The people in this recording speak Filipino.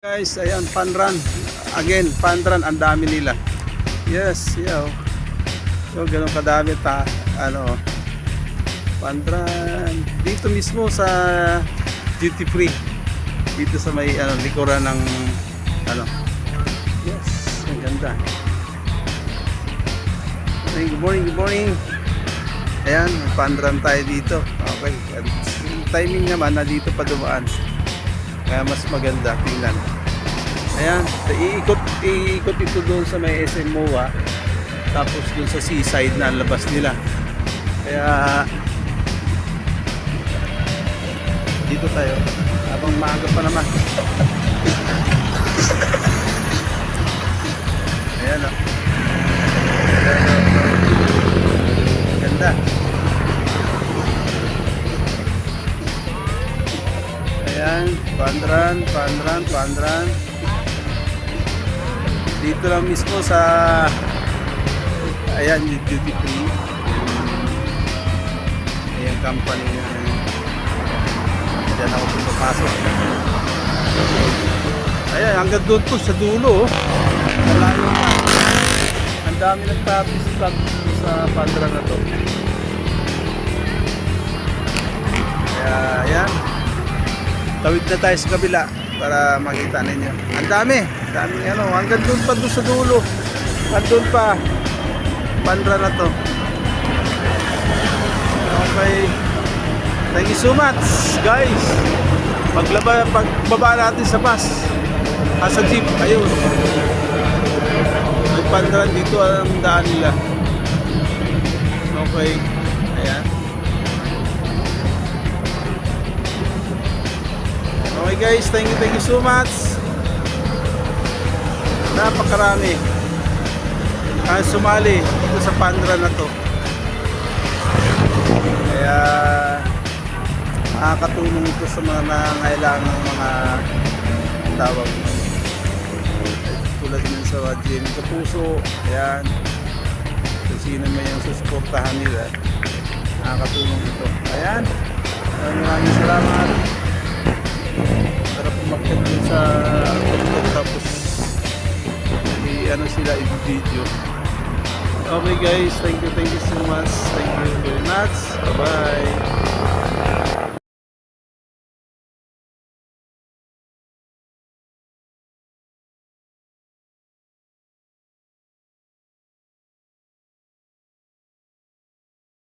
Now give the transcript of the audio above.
Guys, ayan, fun run. Again, fun run, ang dami nila. Yes, yeah. So, ganun kadami fun run. Dito mismo sa duty free. Dito sa may likuran ng Yes, ang ganda. Good morning, good morning. Ayan, fun run tayo dito. Okay. Timing naman na dito pa dumaan. Kaya mas maganda tingnan. Ayan, iikot ito doon sa may SM MOA, tapos doon sa seaside na labas nila. Kaya dito tayo habang maaga pa naman. Ayan o. Ganda. Ayan, pandran. Dito lang mismo sa ayan, yung duty free. Ayan, company na dyan ako pumapasok. Ayan, hanggang doon to sa dulo. Malayo na. Ang dami nagtapis-tap sa pandran na to. Kaya ayan, tawid na tayo sa kabila para makita ninyo. Ang dami hanggang doon pa doon sa dulo. Andun pa pandra na to. Okay. Thank you so much, guys. Pagbaba natin sa bus. Sa jeep, ayun. May pandran dito ang daan nila. Okay. Ayan. Okay guys, thank you so much. Napakarami ang sumali dito sa pandra na to. Kaya makakatulong ito sa mga nangangailangan ng mga tawag tulad din sa GM Kapuso. Ayan, kung sino may yung susuportahan nila, makakatulong ito. Ayan, maraming salamat. Para pumakit din sa TikTok, tapos sila i-video. Okay guys, thank you so much. Thank you very much. Bye bye.